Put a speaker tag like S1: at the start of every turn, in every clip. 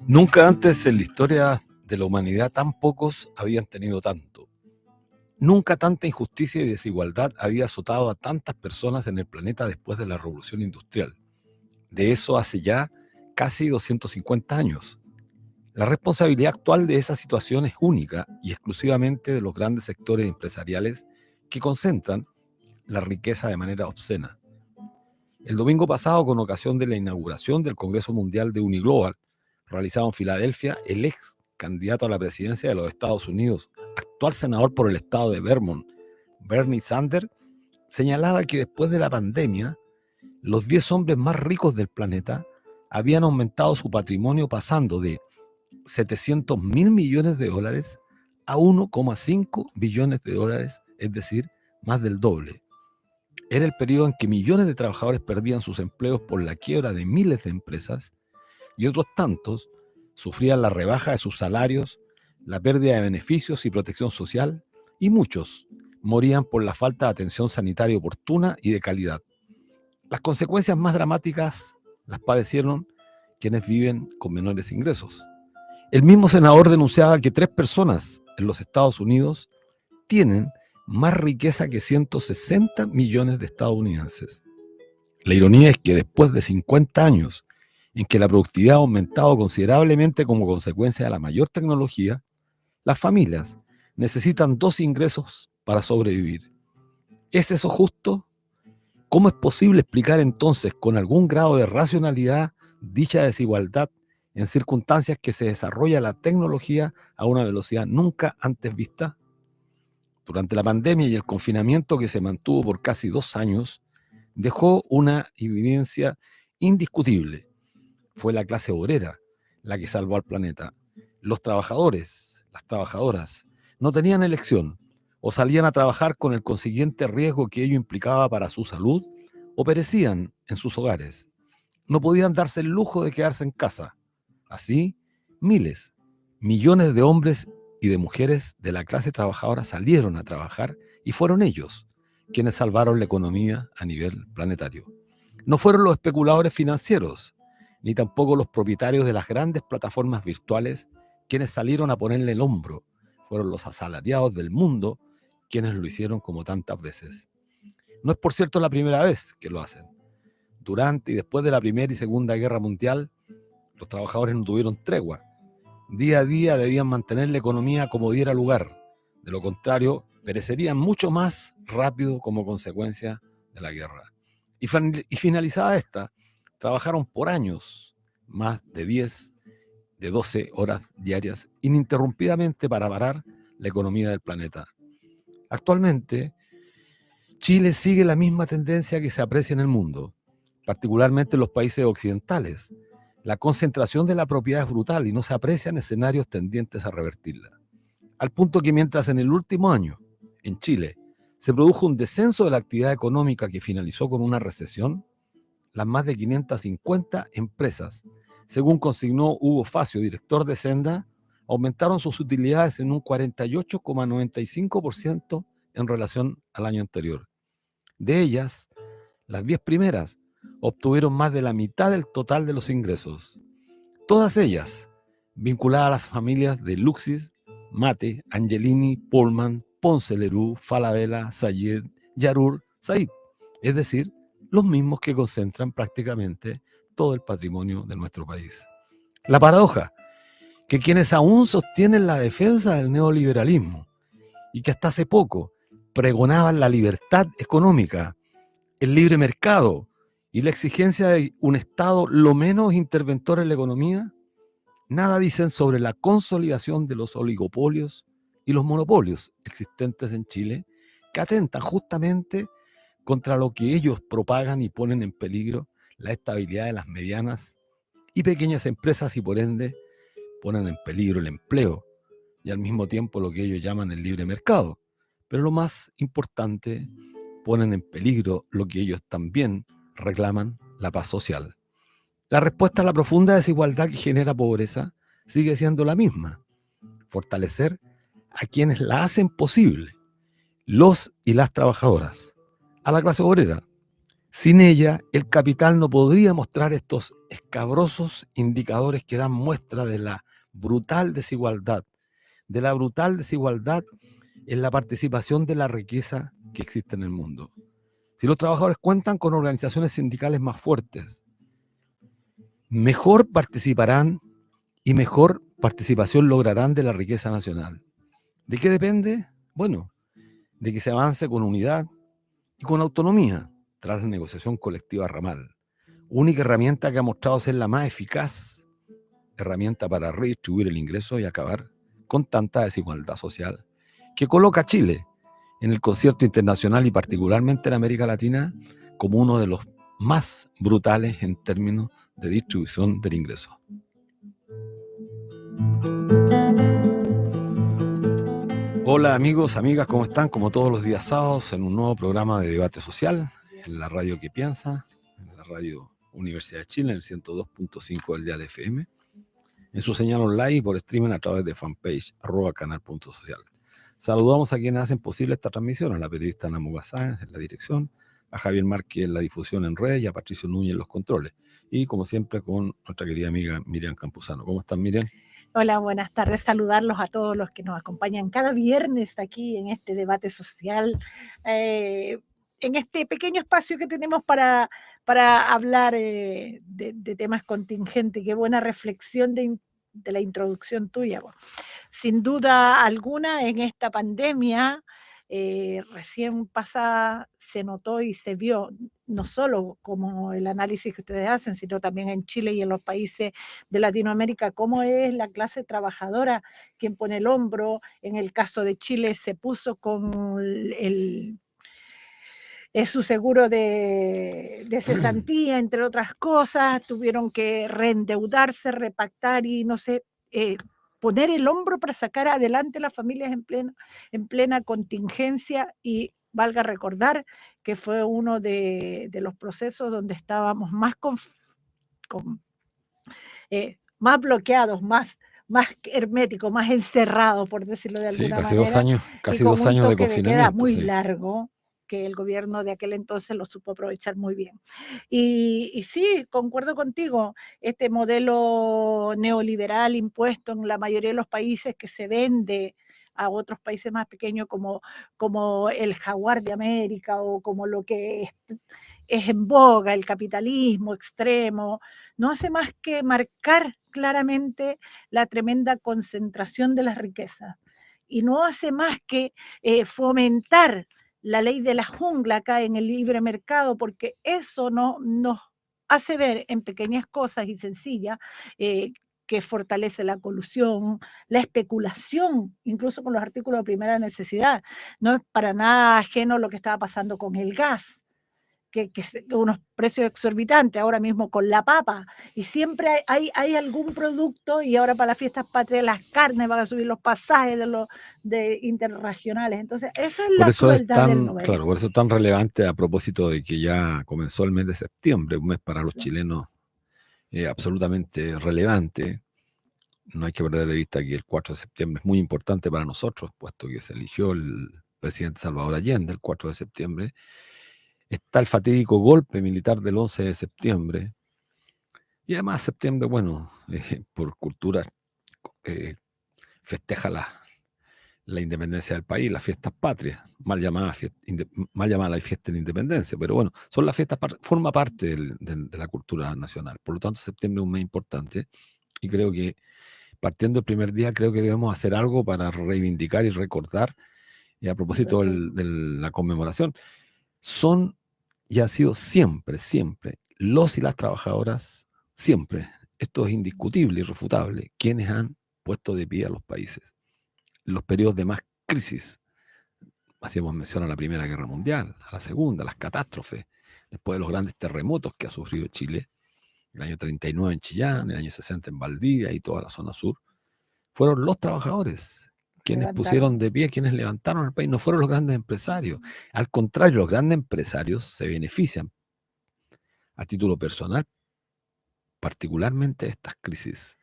S1: Nunca antes en la historia de la humanidad tan pocos habían tenido tanto. Nunca tanta injusticia y desigualdad había azotado a tantas personas en el planeta después de la Revolución Industrial. De eso hace ya casi 250 años. La responsabilidad actual de esa situación es única y exclusivamente de los grandes sectores empresariales que concentran la riqueza de manera obscena. El domingo pasado, con ocasión de la inauguración del Congreso Mundial de Uniglobal, realizado en Filadelfia, el ex candidato a la presidencia de los Estados Unidos, actual senador por el estado de Vermont, Bernie Sanders, señalaba que después de la pandemia, los 10 hombres más ricos del planeta habían aumentado su patrimonio pasando de 700 mil millones de dólares a 1,5 billones de dólares, es decir, más del doble. Era el periodo en que millones de trabajadores perdían sus empleos por la quiebra de miles de empresas y otros tantos sufrían la rebaja de sus salarios, la pérdida de beneficios y protección social, y muchos morían por la falta de atención sanitaria oportuna y de calidad. Las consecuencias más dramáticas las padecieron quienes viven con menores ingresos. El mismo senador denunciaba que 3 personas en los Estados Unidos tienen más riqueza que 160 millones de estadounidenses. La ironía es que después de 50 años en que la productividad ha aumentado considerablemente como consecuencia de la mayor tecnología, las familias necesitan 2 ingresos para sobrevivir. ¿Es eso justo? ¿Cómo es posible explicar entonces con algún grado de racionalidad dicha desigualdad en circunstancias que se desarrolla la tecnología a una velocidad nunca antes vista? Durante la pandemia y el confinamiento que se mantuvo por casi 2 años, dejó una evidencia indiscutible. Fue la clase obrera la que salvó al planeta. Los trabajadores, las trabajadoras, no tenían elección. O salían a trabajar con el consiguiente riesgo que ello implicaba para su salud, o perecían en sus hogares. No podían darse el lujo de quedarse en casa. Así, miles, millones de hombres y de mujeres de la clase trabajadora salieron a trabajar y fueron ellos quienes salvaron la economía a nivel planetario. No fueron los especuladores financieros, ni tampoco los propietarios de las grandes plataformas virtuales quienes salieron a ponerle el hombro. Fueron los asalariados del mundo quienes lo hicieron como tantas veces. No es, por cierto, la primera vez que lo hacen. Durante y después de la Primera y Segunda Guerra Mundial, los trabajadores no tuvieron tregua. Día a día debían mantener la economía como diera lugar. De lo contrario, perecerían mucho más rápido como consecuencia de la guerra. Y finalizada esta, trabajaron por años, más de 10, de 12 horas diarias, ininterrumpidamente para parar la economía del planeta. Actualmente, Chile sigue la misma tendencia que se aprecia en el mundo, particularmente en los países occidentales. La concentración de la propiedad es brutal y no se aprecian escenarios tendientes a revertirla. Al punto que mientras en el último año, en Chile, se produjo un descenso de la actividad económica que finalizó con una recesión, las más de 550 empresas, según consignó Hugo Facio, director de Senda, aumentaron sus utilidades en un 48,95% en relación al año anterior. De ellas, las 10 primeras obtuvieron más de la mitad del total de los ingresos. Todas ellas vinculadas a las familias de Luxis, Mate, Angelini, Pullman, Ponce Lerú, Falabella, Sayed, Yarur, Said, es decir, los mismos que concentran prácticamente todo el patrimonio de nuestro país. La paradoja, que quienes aún sostienen la defensa del neoliberalismo y que hasta hace poco pregonaban la libertad económica, el libre mercado y la exigencia de un Estado lo menos interventor en la economía, nada dicen sobre la consolidación de los oligopolios y los monopolios existentes en Chile, que atentan justamente contra lo que ellos propagan y ponen en peligro la estabilidad de las medianas y pequeñas empresas y por ende ponen en peligro el empleo y al mismo tiempo lo que ellos llaman el libre mercado. Pero lo más importante, ponen en peligro lo que ellos también reclaman, la paz social. La respuesta a la profunda desigualdad que genera pobreza sigue siendo la misma: fortalecer a quienes la hacen posible, los y las trabajadoras, a la clase obrera, Sin ella, el capital no podría mostrar estos escabrosos indicadores que dan muestra de la brutal desigualdad en la participación de la riqueza que existe en el mundo. Si los trabajadores cuentan con organizaciones sindicales más fuertes, mejor participarán y mejor participación lograrán de la riqueza nacional. ¿De qué depende? Bueno, de que se avance con unidad y con autonomía tras la negociación colectiva ramal, única herramienta que ha mostrado ser la más eficaz herramienta para redistribuir el ingreso y acabar con tanta desigualdad social que coloca a Chile en el concierto internacional y particularmente en América Latina como uno de los más brutales en términos de distribución del ingreso. Hola amigos, amigas, ¿cómo están? Como todos los días sábados en un nuevo programa de debate social en la radio que piensa, en la radio Universidad de Chile, en el 102.5 del dial FM, en su señal online y por streaming a través de fanpage @canal.social. Saludamos a quienes hacen posible esta transmisión, a la periodista Ana Mugasáenz en la dirección, a Javier Márquez en la difusión en redes y a Patricio Núñez en los controles. Y como siempre con nuestra querida amiga Miriam Campuzano. ¿Cómo están, Miriam?
S2: Hola, buenas tardes. Saludarlos a todos los que nos acompañan cada viernes aquí en este debate social, en este pequeño espacio que tenemos para hablar de temas contingentes. Qué buena reflexión de la introducción tuya. Bueno, sin duda alguna, en esta pandemia recién pasada se notó y se vio, no solo como el análisis que ustedes hacen, sino también en Chile y en los países de Latinoamérica, cómo es la clase trabajadora quien pone el hombro. En el caso de Chile se puso con su seguro de cesantía, entre otras cosas, tuvieron que reendeudarse, repactar y no sé, poner el hombro para sacar adelante las familias en plena contingencia. Y valga recordar que fue uno de los procesos donde estábamos más más bloqueados, más herméticos, más encerrados, por decirlo de alguna manera.
S1: Casi 2 años de confinamiento.
S2: Muy largo, que el gobierno de aquel entonces lo supo aprovechar muy bien. Y sí, concuerdo contigo, este modelo neoliberal impuesto en la mayoría de los países que se vende a otros países más pequeños como el jaguar de América o como lo que es en boga, el capitalismo extremo, no hace más que marcar claramente la tremenda concentración de las riquezas y no hace más que fomentar la ley de la jungla acá en el libre mercado, porque eso nos hace ver en pequeñas cosas y sencillas que fortalece la colusión, la especulación, incluso con los artículos de primera necesidad. No es para nada ajeno lo que estaba pasando con el gas, que unos precios exorbitantes ahora mismo con la papa, y siempre hay algún producto, y ahora para las fiestas patrias las carnes van a subir los pasajes de interregionales. Entonces eso es la crueldad del noveno.
S1: Claro, por eso es tan relevante a propósito de que ya comenzó el mes de septiembre, un mes para los chilenos absolutamente relevante. No hay que perder de vista que el 4 de septiembre es muy importante para nosotros, puesto que se eligió el presidente Salvador Allende el 4 de septiembre. Está el fatídico golpe militar del 11 de septiembre. Y además septiembre, bueno, por cultura, festeja la independencia del país, las fiestas patrias, mal llamada la fiesta de independencia, pero bueno, son las fiestas, forma parte de la cultura nacional. Por lo tanto, septiembre es un mes importante y creo que partiendo el primer día, creo que debemos hacer algo para reivindicar y recordar, y a propósito de la conmemoración, son y han sido siempre, siempre, los y las trabajadoras, siempre, esto es indiscutible, irrefutable, quienes han puesto de pie a los países. En los periodos de más crisis, hacíamos mención a la Primera Guerra Mundial, a la Segunda, las catástrofes, después de los grandes terremotos que ha sufrido Chile, el año 39 en Chillán, el año 60 en Valdivia y toda la zona sur, fueron los trabajadores quienes pusieron de pie, quienes levantaron el país, no fueron los grandes empresarios. Al contrario, los grandes empresarios se benefician a título personal, particularmente de estas crisis,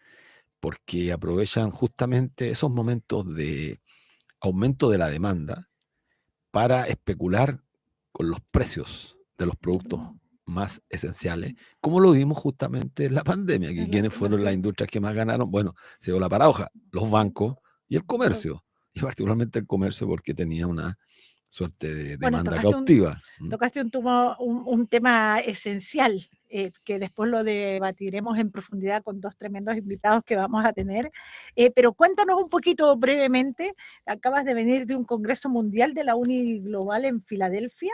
S1: porque aprovechan justamente esos momentos de aumento de la demanda para especular con los precios de los productos más esenciales, como lo vimos justamente en la pandemia, que
S2: Es
S1: quienes fueron las
S2: sí,
S1: industrias que más ganaron, bueno, se dio la paradoja, los bancos y el
S2: lo-
S1: comercio, y particularmente el comercio porque tenía una suerte de
S2: bueno,
S1: demanda cautiva.
S2: tocaste un tema esencial, que después lo debatiremos en profundidad con dos tremendos invitados que vamos a tener. Pero cuéntanos un poquito brevemente, acabas de venir de un Congreso Mundial de la Uni Global en Filadelfia.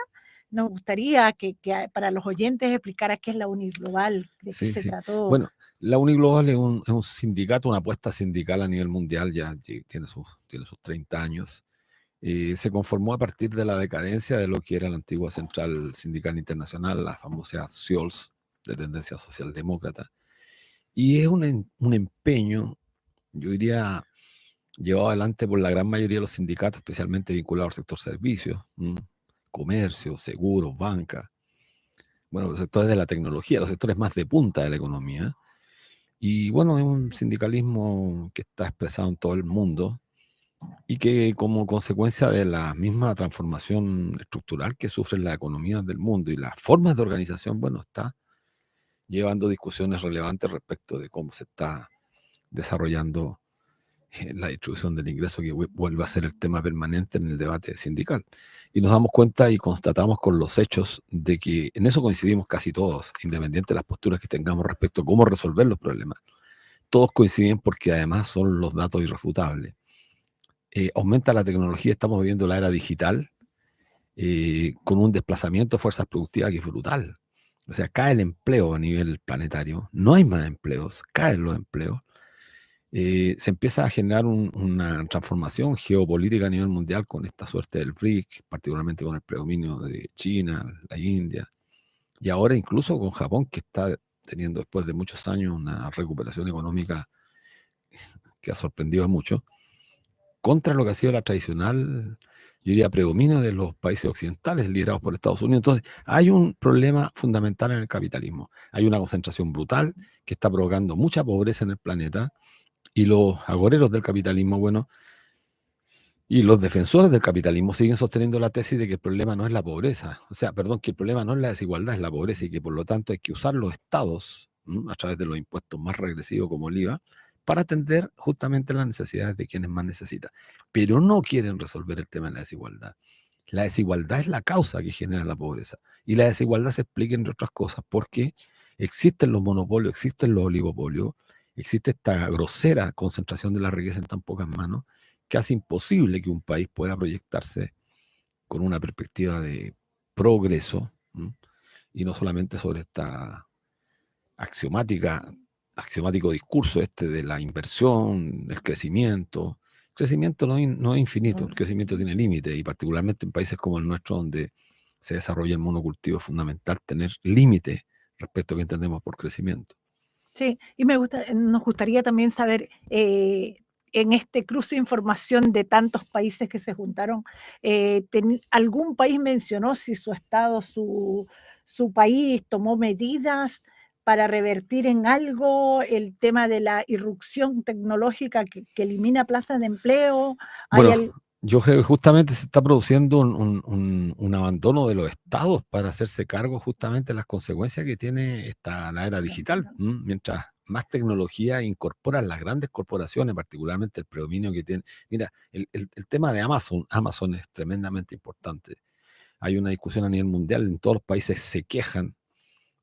S2: Nos gustaría que para los oyentes explicara qué es la Uni Global, de qué
S1: Sí,
S2: se
S1: sí.
S2: trató.
S1: Bueno, la Uniglobal es un sindicato, una apuesta sindical a nivel mundial, ya tiene sus 30 años. Se conformó a partir de la decadencia de lo que era la antigua Central Sindical Internacional, la famosa CIOLS, de tendencia socialdemócrata. Y es un empeño, yo diría, llevado adelante por la gran mayoría de los sindicatos, especialmente vinculados al sector servicios, comercio, seguros, banca, bueno, los sectores de la tecnología, los sectores más de punta de la economía. Y bueno, es un sindicalismo que está expresado en todo el mundo y que como consecuencia de la misma transformación estructural que sufren las economías del mundo y las formas de organización, bueno, está llevando discusiones relevantes respecto de cómo se está desarrollando la distribución del ingreso, que vuelve a ser el tema permanente en el debate sindical. Y nos damos cuenta y constatamos con los hechos de que en eso coincidimos casi todos, independiente de las posturas que tengamos respecto a cómo resolver los problemas. Todos coinciden porque además son los datos irrefutables. Aumenta la tecnología, estamos viviendo la era digital, con un desplazamiento de fuerzas productivas que es brutal. O sea, cae el empleo a nivel planetario, no hay más empleos, caen los empleos. Se empieza a generar una transformación geopolítica a nivel mundial con esta suerte del BRIC, particularmente con el predominio de China, la India, y ahora incluso con Japón, que está teniendo después de muchos años una recuperación económica que ha sorprendido a muchos, contra lo que ha sido la tradicional, yo diría, predominio de los países occidentales liderados por Estados Unidos. Entonces, hay un problema fundamental en el capitalismo. Hay una concentración brutal que está provocando mucha pobreza en el planeta y los agoreros del capitalismo, bueno, y los defensores del capitalismo siguen sosteniendo la tesis de que el problema no es la pobreza, o sea, perdón, que el problema no es la desigualdad, es la pobreza y que por lo tanto hay que usar los estados a través de los impuestos más regresivos como el IVA para atender justamente las necesidades de quienes más necesitan. Pero no quieren resolver el tema de la desigualdad. La desigualdad es la causa que genera la pobreza y la desigualdad se explica entre otras cosas porque existen los monopolios, existen los oligopolios, existe esta grosera concentración de la riqueza en tan pocas manos que hace imposible que un país pueda proyectarse con una perspectiva de progreso, y no solamente sobre esta axiomático discurso este de la inversión, el crecimiento. El crecimiento no es infinito, el crecimiento tiene límites y particularmente en países como el nuestro donde se desarrolla el monocultivo es fundamental tener límites respecto a lo que entendemos por crecimiento.
S2: Sí, y nos gustaría también saber, en este cruce de información de tantos países que se juntaron, ¿algún país mencionó si su estado, su país tomó medidas para revertir en algo el tema de la irrupción tecnológica que elimina plazas de empleo? ¿Hay
S1: Bueno,
S2: al
S1: yo creo que justamente se está produciendo un abandono de los estados para hacerse cargo justamente de las consecuencias que tiene la era digital. Mientras más tecnología incorporan las grandes corporaciones, particularmente el predominio que tiene. Mira, el tema de Amazon es tremendamente importante. Hay una discusión a nivel mundial, en todos los países se quejan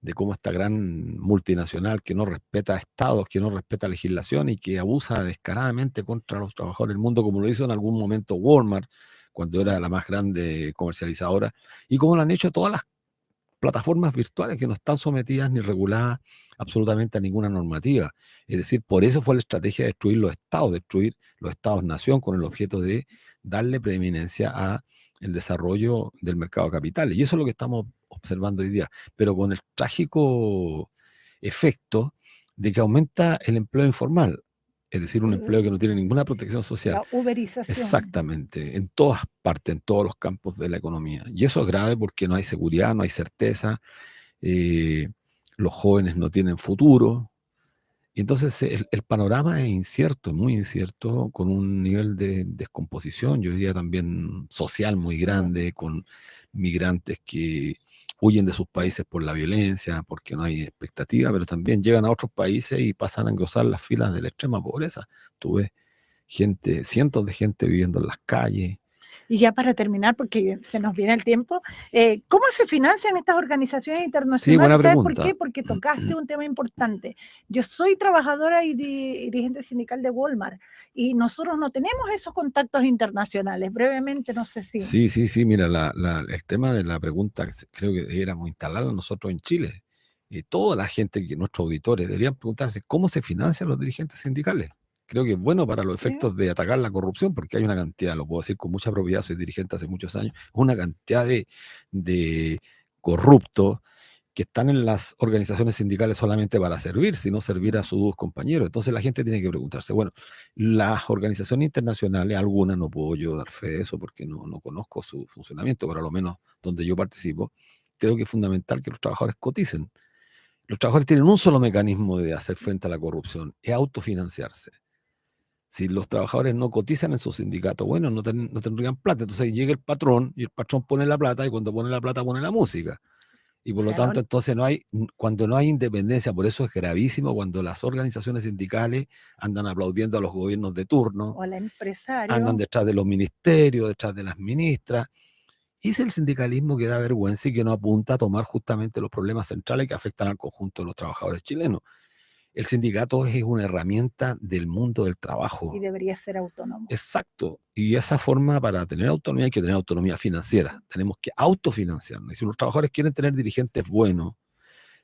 S1: de cómo esta gran multinacional que no respeta estados, que no respeta legislación y que abusa descaradamente contra los trabajadores del mundo, como lo hizo en algún momento Walmart, cuando era la más grande comercializadora, y como lo han hecho todas las plataformas virtuales que no están sometidas ni reguladas absolutamente a ninguna normativa. Es decir, por eso fue la estrategia de destruir los estados-nación con el objeto de darle preeminencia a el desarrollo del mercado de capitales. Y eso es lo que estamos observando hoy día, pero con el trágico efecto de que aumenta el empleo informal, es decir, un empleo que no tiene ninguna protección social.
S2: la uberización?
S1: Exactamente, en todas partes, en todos los campos de la economía. Y eso es grave porque no hay seguridad, no hay certeza, eh, los jóvenes no tienen futuro. Y entonces el panorama es incierto, muy incierto, con un nivel de descomposición, yo diría también social muy grande, con migrantes que huyen de sus países por la violencia, porque no hay expectativa, pero también llegan a otros países y pasan a engrosar las filas de la extrema pobreza. Tú ves gente, cientos de gente viviendo en las calles.
S2: Y ya para terminar, porque se nos viene el tiempo, ¿cómo se financian estas organizaciones
S1: Sí, buena
S2: internacionales? ¿Sabes por qué?
S1: pregunta.
S2: Porque tocaste un tema importante. Yo soy trabajadora y dirigente sindical de Walmart y nosotros no tenemos esos contactos internacionales. Brevemente, no sé si.
S1: Sí, mira, el tema de la pregunta creo que deberíamos instalarla nosotros en Chile. Toda la gente, nuestros auditores, deberían preguntarse cómo se financian los dirigentes sindicales. Creo que es bueno para los
S2: ¿Sí?
S1: efectos de atacar la corrupción, porque hay una cantidad, lo puedo decir con mucha propiedad, soy dirigente hace muchos años, una cantidad de corruptos que están en las organizaciones sindicales solamente para servir, sino servir a sus compañeros. Entonces la gente tiene que preguntarse, bueno, las organizaciones internacionales, algunas no puedo yo dar fe de eso porque no conozco su funcionamiento, pero a lo menos donde yo participo, creo que es fundamental que los trabajadores coticen. Los trabajadores tienen un solo mecanismo de hacer frente a la corrupción, es autofinanciarse. Si los trabajadores no cotizan en su sindicato, bueno, no tendrían plata. Entonces llega el patrón y el patrón pone la plata y cuando pone la plata pone la música. Y
S2: O
S1: por lo
S2: sea,
S1: tanto, entonces cuando no hay independencia, por eso es gravísimo cuando las organizaciones sindicales andan aplaudiendo a los gobiernos de turno,
S2: o al
S1: andan
S2: empresario.
S1: detrás de los ministerios, detrás de las ministras. Y es el sindicalismo que da vergüenza y que no apunta a tomar justamente los problemas centrales que afectan al conjunto de los trabajadores chilenos. El sindicato es una herramienta del mundo del
S2: Y
S1: trabajo.
S2: debería ser autónomo.
S1: Exacto. Y esa forma, para tener autonomía, hay que tener autonomía financiera. Tenemos que autofinanciarnos. Y si los trabajadores quieren tener dirigentes buenos,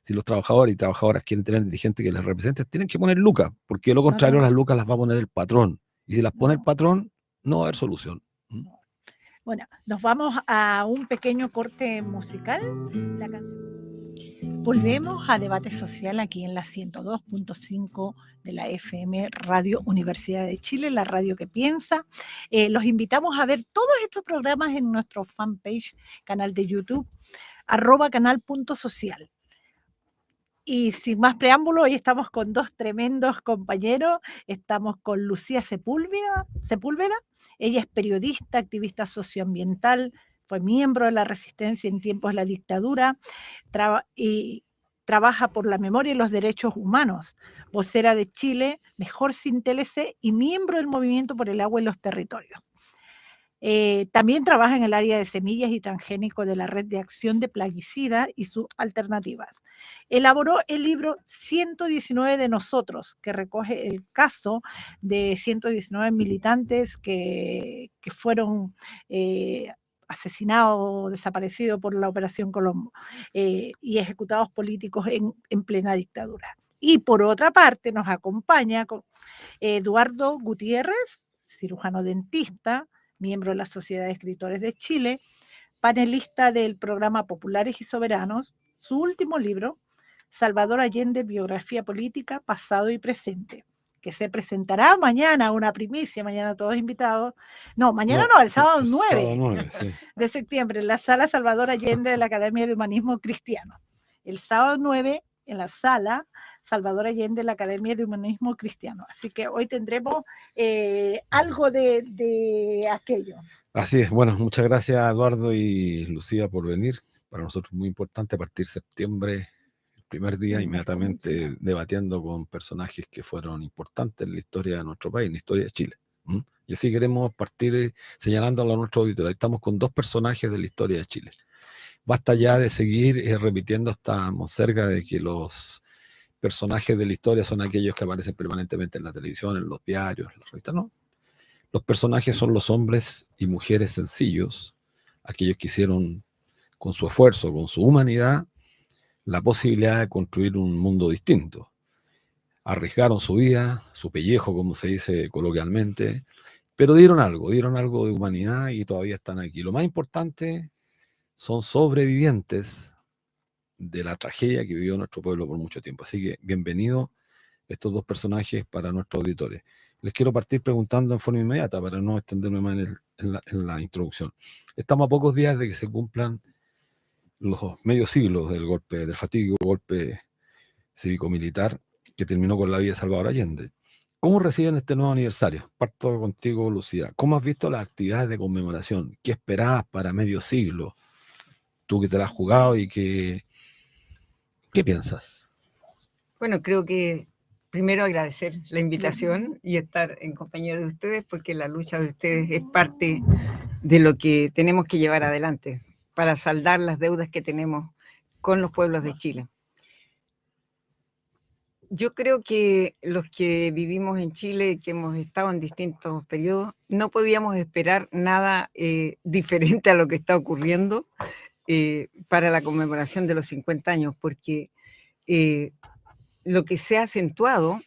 S1: si los trabajadores y trabajadoras quieren tener dirigentes que les representen, tienen que poner lucas, porque de lo contrario las lucas las va a poner el patrón. Y si las pone el patrón, no va a haber solución.
S2: Bueno, nos vamos a un pequeño corte musical. Volvemos a Debate Social aquí en la 102.5 de la FM Radio Universidad de Chile, la radio que piensa. Los invitamos a ver todos estos programas en nuestro fanpage, canal de YouTube, @canal.social. Y sin más preámbulo, hoy estamos con dos tremendos compañeros. Estamos con Lucía Sepúlveda. Ella es periodista, activista socioambiental, fue miembro de la Resistencia en tiempos de la dictadura y trabaja por la memoria y los derechos humanos, vocera de Chile, Mejor Sin TLC y miembro del Movimiento por el Agua y los Territorios. También trabaja en el área de semillas y transgénicos de la Red de Acción de Plaguicidas y sus alternativas. Elaboró el libro 119 de nosotros, que recoge el caso de 119 militantes que fueron asesinados o desaparecidos por la Operación Colombo y ejecutados políticos en plena dictadura. Y por otra parte nos acompaña Eduardo Gutiérrez, cirujano dentista, miembro de la Sociedad de Escritores de Chile, panelista del programa Populares y Soberanos. Su último libro, Salvador Allende, biografía política, pasado y presente, que se presentará mañana, una primicia, mañana todos invitados. No, mañana no, el sábado 9
S1: sí.
S2: de septiembre, en la sala Salvador Allende de la Academia de Humanismo Cristiano. El sábado 9 en la sala Salvador Allende de la Academia de Humanismo Cristiano. Así que hoy tendremos algo de aquello.
S1: Así es. Bueno, muchas gracias Eduardo y Lucía por venir. Para nosotros es muy importante a partir de septiembre, el primer día, inmediatamente debatiendo con personajes que fueron importantes en la historia de nuestro país, en la historia de Chile. Y así queremos partir señalándolo a nuestro auditorio. Estamos con dos personajes de la historia de Chile. Basta ya de seguir repitiendo esta monserga de que los personajes de la historia son aquellos que aparecen permanentemente en la televisión, en los diarios, en las revistas. No. Los personajes son los hombres y mujeres sencillos, aquellos que hicieron con su esfuerzo, con su humanidad, la posibilidad de construir un mundo distinto. Arriesgaron su vida, su pellejo, como se dice coloquialmente, pero dieron algo de humanidad y todavía están aquí. Lo más importante, son sobrevivientes de la tragedia que vivió nuestro pueblo por mucho tiempo. Así que bienvenidos estos dos personajes para nuestros auditores. Les quiero partir preguntando en forma inmediata para no extenderme más en la introducción. Estamos a pocos días de que se cumplan los medio siglos del fatídico golpe cívico-militar que terminó con la vida de Salvador Allende. ¿Cómo reciben este nuevo aniversario? Parto contigo, Lucía. ¿Cómo has visto las actividades de conmemoración? ¿Qué esperabas para medio siglo? tú que te la has jugado y que... ¿Qué piensas?
S3: Bueno, creo que primero agradecer la invitación y estar en compañía de ustedes, porque la lucha de ustedes es parte de lo que tenemos que llevar adelante para saldar las deudas que tenemos con los pueblos de Chile. Yo creo que los que vivimos en Chile, que hemos estado en distintos periodos, no podíamos esperar nada diferente a lo que está ocurriendo para la conmemoración de los 50 años, porque lo que se ha acentuado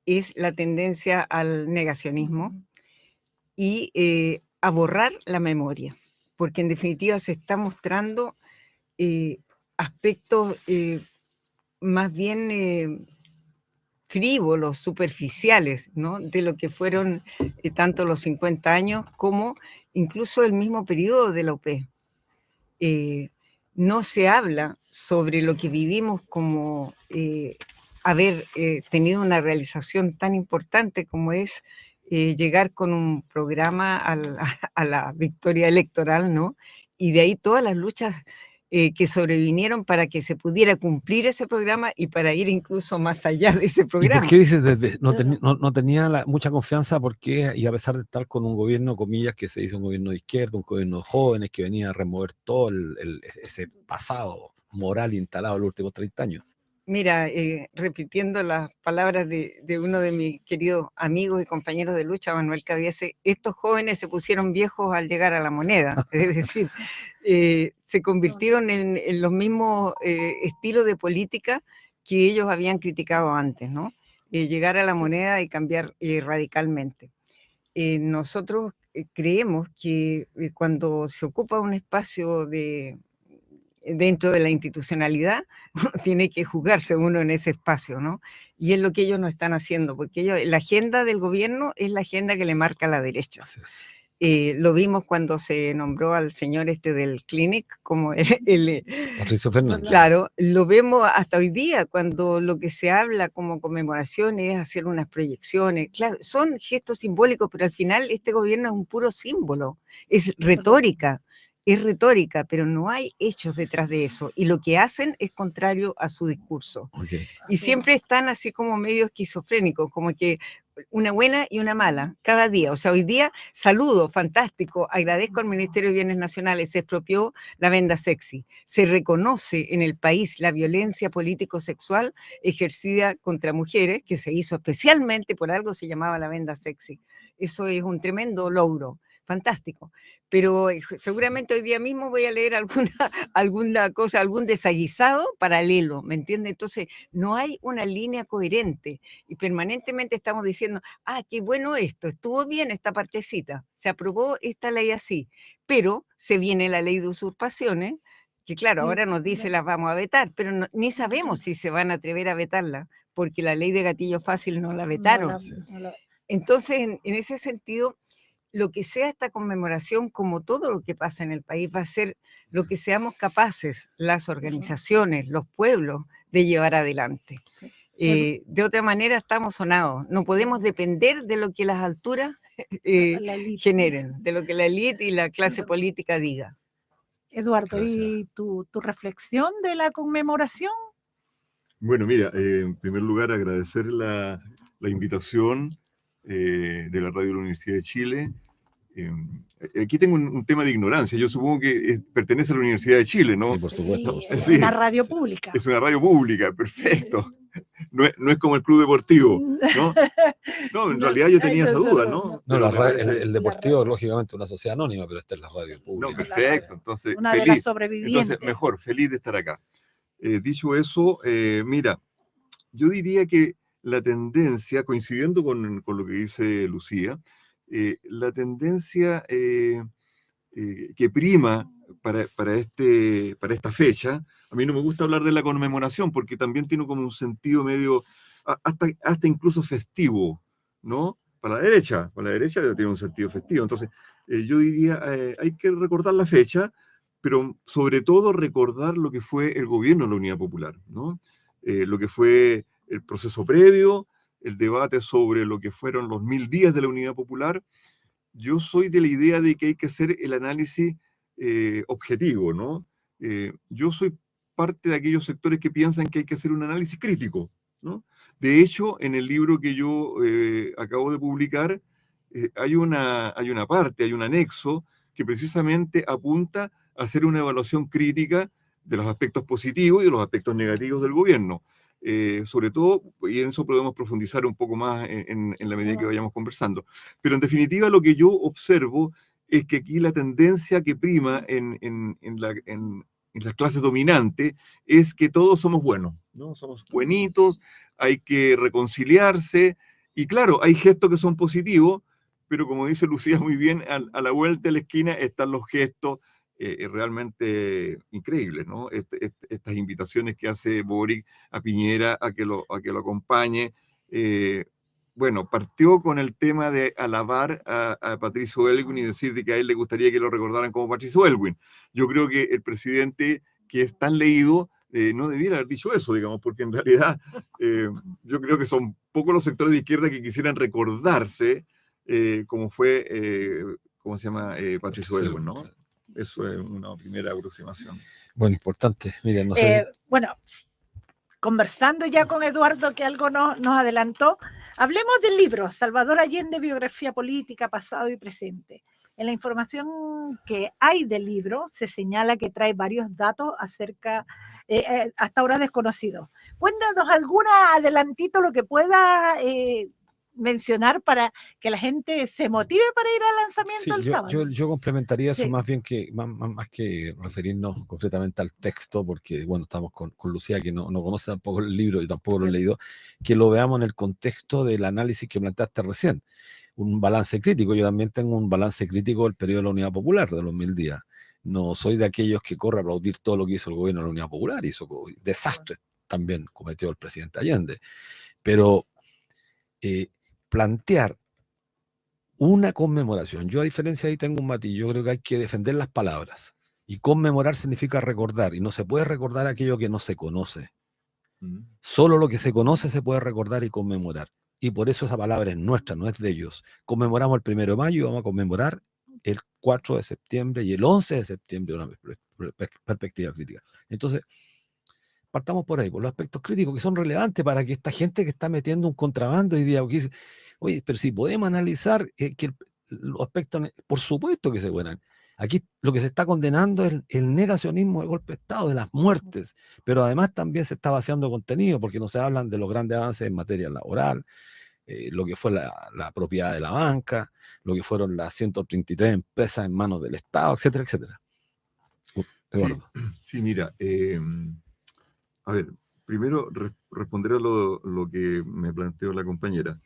S3: es la tendencia al negacionismo y a borrar la memoria, porque en definitiva se está mostrando aspectos más bien frívolos, superficiales, ¿no? De lo que fueron tanto los 50 años como incluso el mismo periodo de la UP. No se habla sobre lo que vivimos como haber tenido una realización tan importante como es llegar con un programa a la victoria electoral, ¿no? Y de ahí todas las luchas que sobrevinieron para que se pudiera cumplir ese programa y para ir incluso más allá de ese
S1: ¿Y por
S3: programa.
S1: qué dices no tenía mucha confianza? Porque, y a pesar de estar con un gobierno, comillas, que se hizo un gobierno de izquierda, un gobierno de jóvenes que venía a remover todo ese pasado moral instalado en los últimos 30 años.
S3: Mira, repitiendo las palabras de uno de mis queridos amigos y compañeros de lucha, Manuel Cabiese, estos jóvenes se pusieron viejos al llegar a la moneda, es decir, se convirtieron en los mismos estilos de política que ellos habían criticado antes, ¿no? Llegar a la moneda y cambiar radicalmente. Nosotros creemos que cuando se ocupa un espacio dentro de la institucionalidad, uno tiene que jugarse uno en ese espacio, ¿no? Y es lo que ellos no están haciendo, porque la agenda del gobierno es la agenda que le marca la derecha. Lo vimos cuando se nombró al señor del Clinic como
S1: Patricio Fernández.
S3: Claro, lo vemos hasta hoy día, cuando lo que se habla como conmemoración es hacer unas proyecciones. Claro, son gestos simbólicos, pero al final este gobierno es un puro símbolo, es retórica, pero no hay hechos detrás de eso. Y lo que hacen es contrario a su discurso.
S1: Okay.
S3: Y siempre están así como medio esquizofrénicos, como que una buena y una mala, cada día. O sea, hoy día saludo, fantástico, agradezco al Ministerio de Bienes Nacionales, se expropió la venda sexy. Se reconoce en el país la violencia político-sexual ejercida contra mujeres, que se hizo especialmente por algo se llamaba la venda sexy. Eso es un tremendo logro. Fantástico, pero seguramente hoy día mismo voy a leer alguna cosa, algún desaguisado paralelo, ¿me entiende? Entonces no hay una línea coherente y permanentemente estamos diciendo, qué bueno esto, estuvo bien esta partecita, se aprobó esta ley así, pero se viene la ley de usurpaciones, que claro, ahora nos dice las vamos a vetar, pero ni sabemos si se van a atrever a vetarla, porque la ley de gatillo fácil no la vetaron. Entonces, en ese sentido, lo que sea esta conmemoración, como todo lo que pasa en el país, va a ser lo que seamos capaces, las organizaciones, los pueblos, de llevar adelante. De otra manera estamos sonados, no podemos depender de lo que las alturas generen, de lo que la élite y la clase política diga.
S2: Eduardo, ¿y tu reflexión de la conmemoración?
S4: Bueno, mira, en primer lugar agradecer la invitación de la Radio de la Universidad de Chile. Aquí tengo un tema de ignorancia. Yo supongo que pertenece a la Universidad de Chile, ¿no?
S1: Sí, por supuesto.
S2: Es una radio pública.
S4: Es una radio pública, perfecto. No es como el Club Deportivo, ¿no? No, en realidad yo tenía esa duda, ¿no?
S1: No, el Deportivo, lógicamente, una sociedad anónima, pero esta es la radio pública.
S4: No, perfecto. Entonces,
S2: una de las sobrevivientes.
S4: Entonces, mejor, feliz de estar acá. Dicho eso, mira, yo diría que la tendencia, coincidiendo con lo que dice Lucía, la tendencia que prima para esta fecha, a mí no me gusta hablar de la conmemoración porque también tiene como un sentido medio, hasta incluso festivo, ¿no? Para la derecha tiene un sentido festivo. Entonces, yo diría, hay que recordar la fecha, pero sobre todo recordar lo que fue el gobierno de la Unidad Popular, ¿no? Lo que fue el proceso previo, el debate sobre lo que fueron los 1000 días de la Unidad Popular. Yo soy de la idea de que hay que hacer el análisis objetivo, ¿no? Yo soy parte de aquellos sectores que piensan que hay que hacer un análisis crítico, ¿no? De hecho, en el libro que yo acabo de publicar, hay una parte, hay un anexo que precisamente apunta a hacer una evaluación crítica de los aspectos positivos y de los aspectos negativos del gobierno. Sobre todo, y en eso podemos profundizar un poco más en la medida que vayamos conversando. Pero en definitiva, lo que yo observo es que aquí la tendencia que prima en las clases dominantes es que todos somos buenos, ¿no? Somos buenitos, hay que reconciliarse, y claro, hay gestos que son positivos, pero como dice Lucía muy bien, a la vuelta de la esquina están los gestos realmente increíbles, ¿no? Estas invitaciones que hace Boric a Piñera a que lo acompañe. Bueno, partió con el tema de alabar a Patricio Elwin y decir de que a él le gustaría que lo recordaran como Patricio Elwin. Yo creo que el presidente, que es tan leído, no debiera haber dicho eso, digamos, porque en realidad yo creo que son pocos los sectores de izquierda que quisieran recordarse como fue, ¿cómo se llama? Patricio Elwin, ¿no? Eso es una primera aproximación.
S1: Bueno, importante. Mira, no sé.
S2: Bueno, conversando ya con Eduardo, que algo nos adelantó, hablemos del libro Salvador Allende, biografía política, pasado y presente. En la información que hay del libro se señala que trae varios datos acerca, hasta ahora desconocidos. Cuéntanos algún adelantito, lo que pueda mencionar para que la gente se motive para ir al lanzamiento el sábado.
S1: Yo complementaría eso más bien que más que referirnos concretamente al texto, porque bueno, estamos con Lucía, que no conoce tampoco el libro y tampoco lo he leído, que lo veamos en el contexto del análisis que planteaste recién, un balance crítico. Yo también tengo un balance crítico del periodo de la Unidad Popular, de los 1000 días. No soy de aquellos que corre a aplaudir todo lo que hizo el gobierno de la Unidad Popular, hizo desastres también cometió el presidente Allende, pero plantear una conmemoración, yo a diferencia ahí tengo un matiz, yo creo que hay que defender las palabras, y conmemorar significa recordar, y no se puede recordar aquello que no se conoce. Solo lo que se conoce se puede recordar y conmemorar, y por eso esa palabra es nuestra, no es de ellos. Conmemoramos el 1 de mayo y vamos a conmemorar el 4 de septiembre y el 11 de septiembre, una perspectiva crítica. Entonces, partamos por ahí, por los aspectos críticos que son relevantes para que esta gente que está metiendo un contrabando hoy día, dice, oye, pero si podemos analizar que los aspectos, por supuesto que se pueden. Aquí lo que se está condenando es el negacionismo del golpe de Estado, de las muertes, pero además también se está vaciando contenido, porque no se hablan de los grandes avances en materia laboral, lo que fue la propiedad de la banca, lo que fueron las 133 empresas en manos del Estado, etcétera, etcétera. Eduardo.
S4: Sí, mira, a ver, primero responder a lo que me planteó la compañera.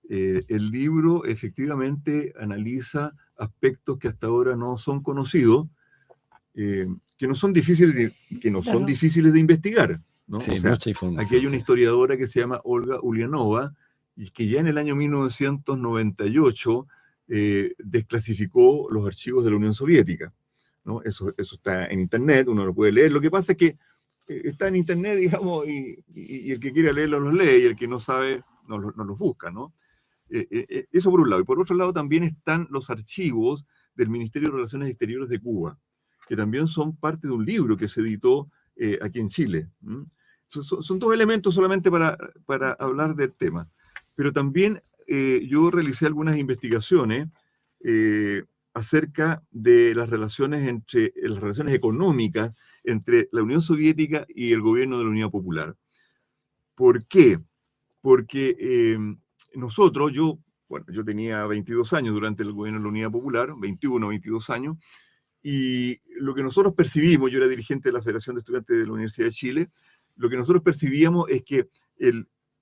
S4: El libro efectivamente analiza aspectos que hasta ahora no son conocidos, que no son difíciles de investigar, ¿no?
S1: Sí,
S4: o sea,
S1: mucha información.
S4: Aquí hay una historiadora que se llama Olga Ulianova, y que ya en el año 1998 desclasificó los archivos de la Unión Soviética, ¿no? Eso está en internet, uno lo puede leer. Lo que pasa es que está en internet, digamos, y el que quiera leerlo los lee, y el que no sabe no los busca, ¿no? Eso por un lado. Y por otro lado también están los archivos del Ministerio de Relaciones Exteriores de Cuba, que también son parte de un libro que se editó aquí en Chile. Son dos elementos solamente para hablar del tema. Pero también yo realicé algunas investigaciones acerca de las relaciones económicas entre la Unión Soviética y el gobierno de la Unidad Popular. ¿Por qué? Porque yo tenía 22 años durante el gobierno de la Unidad Popular, 21, 22 años, y lo que nosotros percibimos, yo era dirigente de la Federación de Estudiantes de la Universidad de Chile, lo que nosotros percibíamos es que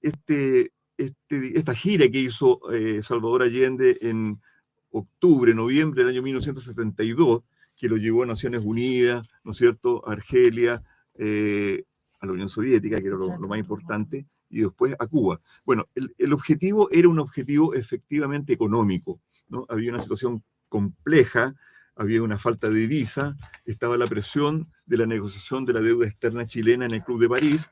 S4: esta gira que hizo Salvador Allende en octubre, noviembre del año 1972, que lo llevó a Naciones Unidas, ¿no es cierto?, a Argelia, a la Unión Soviética, que era lo más importante, y después a Cuba. Bueno, el objetivo era un objetivo efectivamente económico, ¿no? Había una situación compleja, había una falta de divisa, estaba la presión de la negociación de la deuda externa chilena en el Club de París.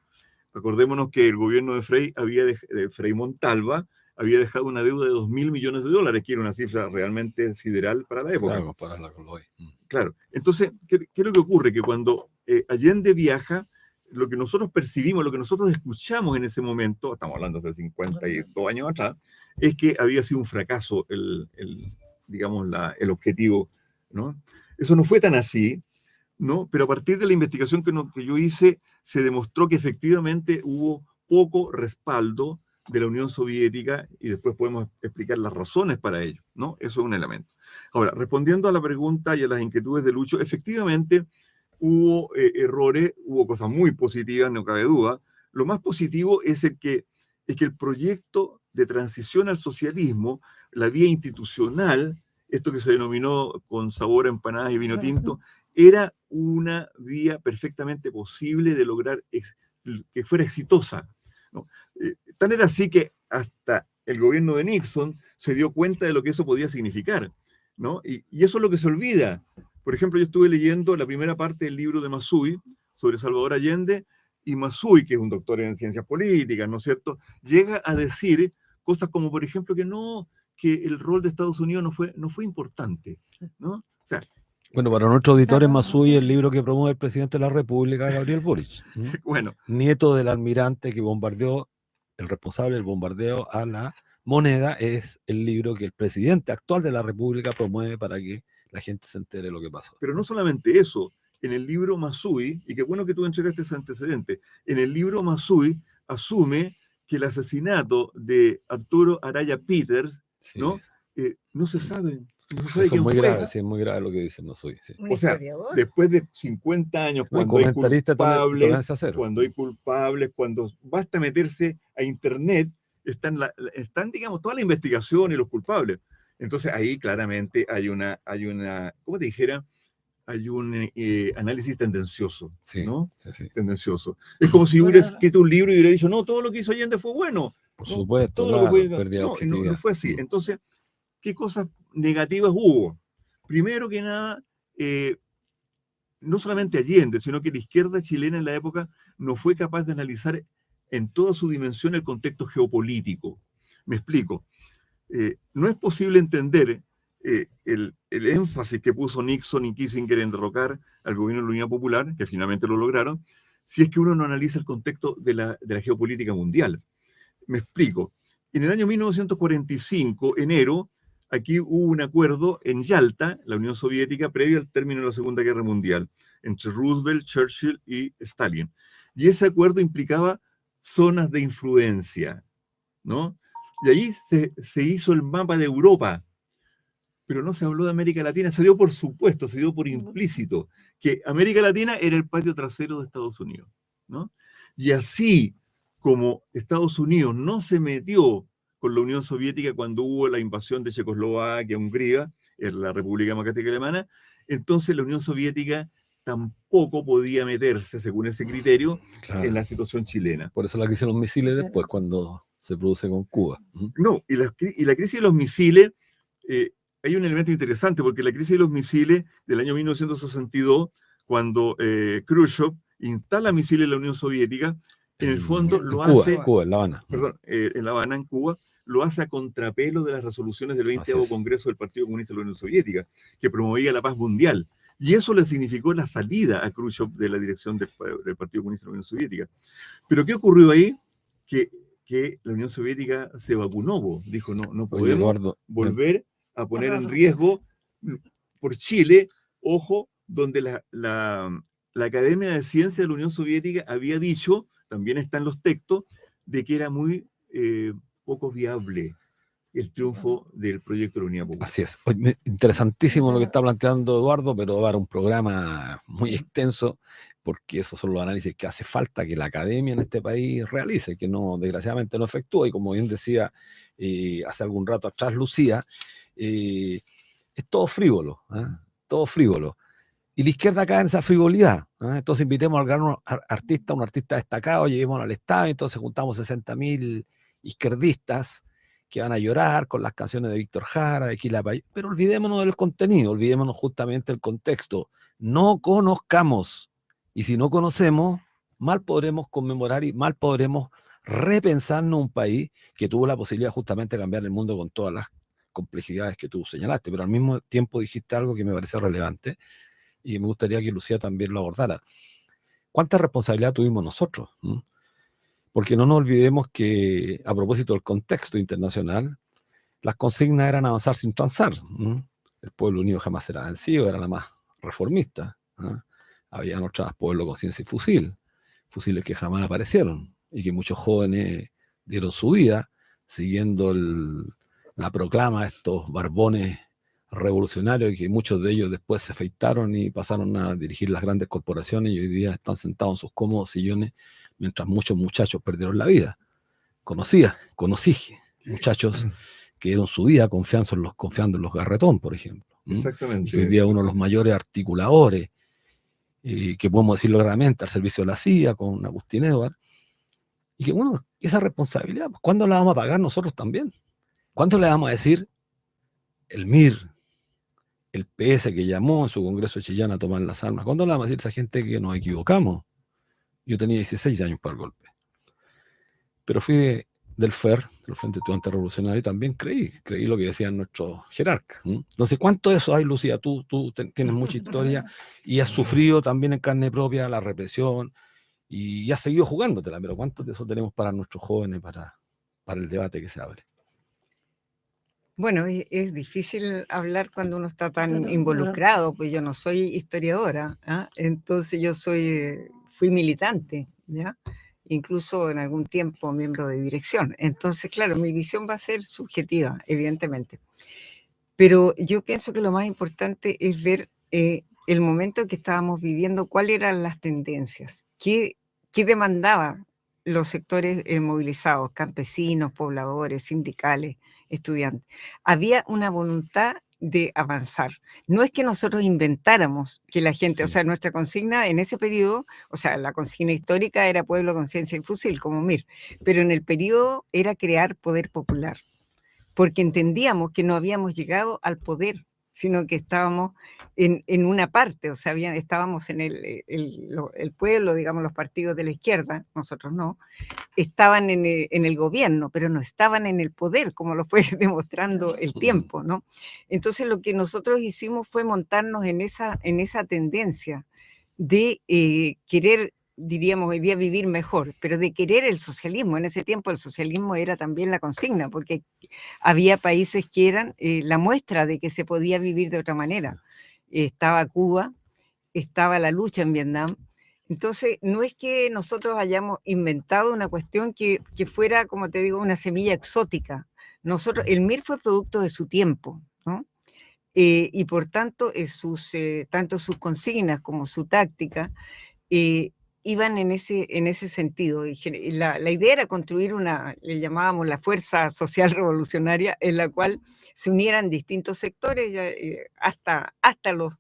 S4: Acordémonos que el gobierno de Frei Montalva había dejado una deuda de $2.000 millones, que era una cifra realmente sideral para la época.
S1: Claro, compararla con lo hoy.
S4: Claro. Entonces, ¿qué es lo que ocurre? Que cuando Allende viaja, lo que nosotros percibimos, lo que nosotros escuchamos en ese momento, estamos hablando de hace 52 años atrás, es que había sido un fracaso digamos, el objetivo, ¿no? Eso no fue tan así, ¿no? Pero a partir de la investigación que yo hice, se demostró que efectivamente hubo poco respaldo de la Unión Soviética y después podemos explicar las razones para ello, ¿no? Eso es un elemento. Ahora, respondiendo a la pregunta y a las inquietudes de Lucho, efectivamente hubo errores, hubo cosas muy positivas, no cabe duda. Lo más positivo es que el proyecto de transición al socialismo, la vía institucional, esto que se denominó con sabor a empanadas y vino tinto, era una vía perfectamente posible de lograr que fuera exitosa, ¿no? Tan era así que hasta el gobierno de Nixon se dio cuenta de lo que eso podía significar, ¿no? Y eso es lo que se olvida. Por ejemplo, yo estuve leyendo la primera parte del libro de Massuy sobre Salvador Allende, y Massuy, que es un doctor en ciencias políticas, ¿no es cierto?, llega a decir cosas como, por ejemplo, que el rol de Estados Unidos no fue importante, ¿no? O sea,
S1: bueno, para nuestros auditores, Massuy es el libro que promueve el presidente de la República, Gabriel Boric.
S4: bueno,
S1: Nieto del almirante que bombardeó, el responsable del bombardeo a la moneda, es el libro que el presidente actual de la República promueve para que la gente se entere de lo que pasó.
S4: pero no solamente eso, en el libro Massuy, y qué bueno que tú entregaste ese antecedente, en el libro Massuy asume que el asesinato de Arturo Araya Peters,
S1: Sí.
S4: ¿no? No se sabe. No se sabe
S1: Eso es
S4: quién
S1: muy
S4: fue.
S1: grave, sí, es muy grave lo que dice Massuy. Sí.
S3: Un
S4: O sea,
S3: historiador.
S4: después de 50 años,
S1: No, y
S4: cuando hay
S1: comentarista
S4: culpables,
S1: tolerancia cero.
S4: cuando basta meterse a internet, están, digamos, toda la investigación y los culpables. Entonces ahí claramente hay una, ¿cómo te dijera? Hay un análisis tendencioso,
S1: Sí,
S4: ¿no?
S1: sí.
S4: Tendencioso. Es como si hubiera escrito un libro y hubiera dicho, no, todo lo que hizo Allende fue bueno.
S1: Por
S4: ¿no?
S1: supuesto,
S4: Todo
S1: claro,
S4: lo que fue,
S1: pérdida de
S4: no
S1: objetividad.
S4: fue así. Entonces, ¿qué cosas negativas hubo? Primero que nada, no solamente Allende, sino que la izquierda chilena en la época no fue capaz de analizar en toda su dimensión el contexto geopolítico. Me explico. No es posible entender el énfasis que puso Nixon y Kissinger en derrocar al gobierno de la Unidad Popular, que finalmente lo lograron, si es que uno no analiza el contexto de la geopolítica mundial. Me explico. En el año 1945, enero, aquí hubo un acuerdo en Yalta, la Unión Soviética, previo al término de la Segunda Guerra Mundial, entre Roosevelt, Churchill y Stalin. Y ese acuerdo implicaba zonas de influencia, ¿no? Y ahí se hizo el mapa de Europa, pero no se habló de América Latina, se dio por supuesto, se dio por implícito, que América Latina era el patio trasero de Estados Unidos, ¿no? Y así como Estados Unidos no se metió con la Unión Soviética cuando hubo la invasión de Checoslovaquia, Hungría, en la República Democrática Alemana, entonces la Unión Soviética tampoco podía meterse, según ese criterio, en la situación chilena.
S1: Por eso la crisis de los misiles después, cuando se produce con Cuba.
S4: No, y la crisis de los misiles, hay un elemento interesante, porque la crisis de los misiles del año 1962, cuando Khrushchev instala misiles en la Unión Soviética, en el fondo lo hace...
S1: Cuba, en La Habana.
S4: Perdón, en La Habana, en Cuba, lo hace a contrapelo de las resoluciones del 20º Congreso del Partido Comunista de la Unión Soviética, que promovía la paz mundial. Y eso le significó la salida a Khrushchev de la dirección del Partido Comunista de la Unión Soviética. Pero ¿qué ocurrió ahí? Que la Unión Soviética se vacunó, dijo, no podemos volver a poner en riesgo por Chile, ojo, donde la Academia de Ciencias de la Unión Soviética había dicho, también está en los textos, de que era muy poco viable el triunfo del proyecto de la Unidad Popular.
S1: Así es. Interesantísimo lo que está planteando Eduardo, pero va a dar un programa muy extenso, porque esos son los análisis que hace falta que la academia en este país realice, que no, desgraciadamente no efectúa, y como bien decía hace algún rato atrás Lucía, es todo frívolo, todo frívolo. Y la izquierda cae en esa frivolidad. Entonces invitemos al gran artista, un artista destacado, llevémoslo al estadio, entonces juntamos 60.000 izquierdistas que van a llorar con las canciones de Víctor Jara, de Quilapayún, pero olvidémonos del contenido, olvidémonos justamente del contexto. No conozcamos, y si no conocemos, mal podremos conmemorar y mal podremos repensarnos un país que tuvo la posibilidad justamente de cambiar el mundo con todas las complejidades que tú señalaste, pero al mismo tiempo dijiste algo que me parece relevante y me gustaría que Lucía también lo abordara. ¿cuánta responsabilidad tuvimos nosotros? Porque no nos olvidemos que, a propósito del contexto internacional, las consignas eran avanzar sin transar. El pueblo unido jamás será vencido, era la más reformista. Habían otras pueblos con ciencia y fusiles que jamás aparecieron y que muchos jóvenes dieron su vida siguiendo la proclama de estos barbones revolucionarios, y que muchos de ellos después se afeitaron y pasaron a dirigir las grandes corporaciones y hoy día están sentados en sus cómodos sillones mientras muchos muchachos perdieron la vida. Conocí muchachos que dieron su vida confiando en los Garretón, por ejemplo. Y que hoy
S4: Exactamente.
S1: día uno de los mayores articuladores, que podemos decirlo claramente, al servicio de la CIA con Agustín Edward. Y que bueno, esa responsabilidad, pues, ¿cuándo la vamos a pagar nosotros también? ¿Cuándo le vamos a decir el MIR, el PS que llamó en su congreso de Chillán a tomar las armas? ¿Cuándo le vamos a decir a esa gente que nos equivocamos? Yo tenía 16 años para el golpe. Pero fui del FER, del Frente Estudiante Revolucionario, y también creí lo que decían nuestros jerarcas. No sé cuánto de eso hay, Lucía. Tú tienes mucha historia y has sufrido también en carne propia la represión y has seguido jugándotela, pero ¿cuánto de eso tenemos para nuestros jóvenes, para el debate que se abre?
S3: Bueno, es difícil hablar cuando uno está tan involucrado, pues yo no soy historiadora, entonces yo fui militante, ¿ya? Incluso en algún tiempo miembro de dirección. Entonces, claro, mi visión va a ser subjetiva, evidentemente. Pero yo pienso que lo más importante es ver el momento que estábamos viviendo, cuáles eran las tendencias, qué demandaban los sectores movilizados, campesinos, pobladores, sindicales, estudiantes. Había una voluntad de avanzar. No es que nosotros inventáramos que la gente, o sea, nuestra consigna en ese periodo, o sea, la consigna histórica era pueblo, conciencia y fusil, como MIR, pero en el periodo era crear poder popular, porque entendíamos que no habíamos llegado al poder, sino que estábamos en una parte, o sea, estábamos en el pueblo, digamos, los partidos de la izquierda, nosotros no, estaban en el gobierno, pero no estaban en el poder, como lo fue demostrando el tiempo, ¿no? Entonces lo que nosotros hicimos fue montarnos en esa tendencia de querer, diríamos hoy día, vivir mejor, pero de querer el socialismo. En ese tiempo el socialismo era también la consigna, porque había países que eran la muestra de que se podía vivir de otra manera. Estaba Cuba, estaba la lucha en Vietnam. Entonces, no es que nosotros hayamos inventado una cuestión que fuera, como te digo, una semilla exótica. El MIR fue producto de su tiempo, ¿no? Y por tanto, tanto sus consignas como su táctica iban en ese sentido. Y la idea era construir le llamábamos la fuerza social revolucionaria, en la cual se unieran distintos sectores, hasta los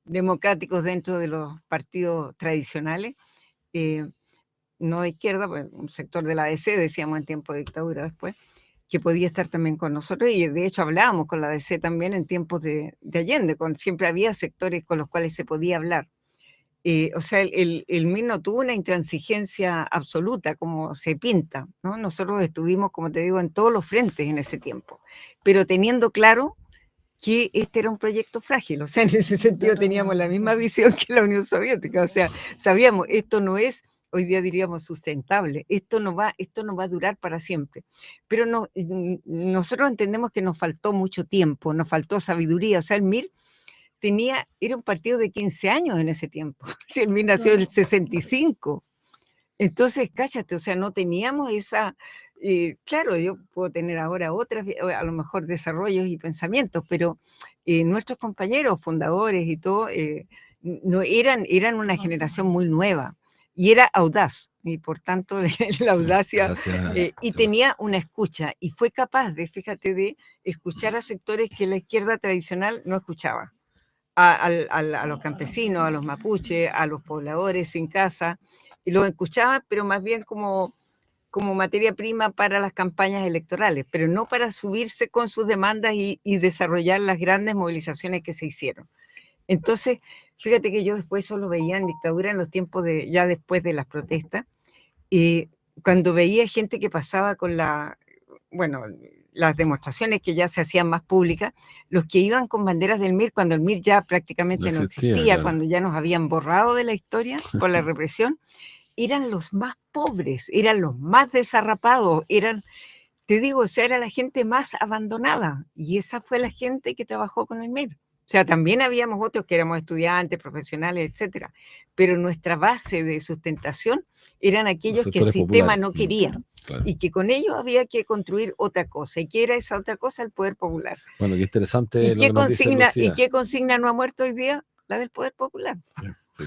S3: democráticos dentro de los partidos tradicionales, no de izquierda, pues, un sector de la ADC, decíamos en tiempo de dictadura después, que podía estar también con nosotros, y de hecho hablábamos con la ADC también en tiempos de Allende, siempre había sectores con los cuales se podía hablar. O sea, el MIR no tuvo una intransigencia absoluta como se pinta, ¿no? Nosotros estuvimos, como te digo, en todos los frentes en ese tiempo, pero teniendo claro que este era un proyecto frágil, o sea, en ese sentido teníamos la misma visión que la Unión Soviética, o sea, sabíamos, esto no es, hoy día diríamos, sustentable, esto no va a durar para siempre, pero nosotros entendemos que nos faltó mucho tiempo, nos faltó sabiduría, o sea, el MIR era un partido de 15 años en ese tiempo, el MIR nació en el 65, entonces, cállate, o sea, no teníamos esa... claro, yo puedo tener ahora otras, a lo mejor desarrollos y pensamientos, pero nuestros compañeros fundadores y todo, no eran una generación muy nueva y era audaz, y por tanto la audacia, y tenía una escucha, y fue capaz fíjate, de escuchar a sectores que la izquierda tradicional no escuchaba, a los campesinos, a los mapuches, a los pobladores sin casa, y los escuchaba, pero más bien como materia prima para las campañas electorales, pero no para subirse con sus demandas y desarrollar las grandes movilizaciones que se hicieron. Entonces, fíjate que yo después eso lo veía en dictadura en los tiempos ya después de las protestas, cuando veía gente que pasaba con bueno, las demostraciones que ya se hacían más públicas, los que iban con banderas del MIR, cuando el MIR ya prácticamente no existía,
S1: claro.
S3: cuando ya nos habían borrado de la historia por la represión, eran los más pobres, eran los más desarrapados, eran, te digo, o sea, era la gente más abandonada, y esa fue la gente que trabajó con el MIR. O sea, también habíamos otros que éramos estudiantes, profesionales, etcétera, pero nuestra base de sustentación eran aquellos que el sistema no quería, claro, y que con ellos había que construir otra cosa. ¿Y qué era esa otra cosa? El poder popular.
S1: Bueno, qué interesante.
S3: ¿Y qué consigna no ha muerto hoy día? La del poder popular.
S1: Sí, sí.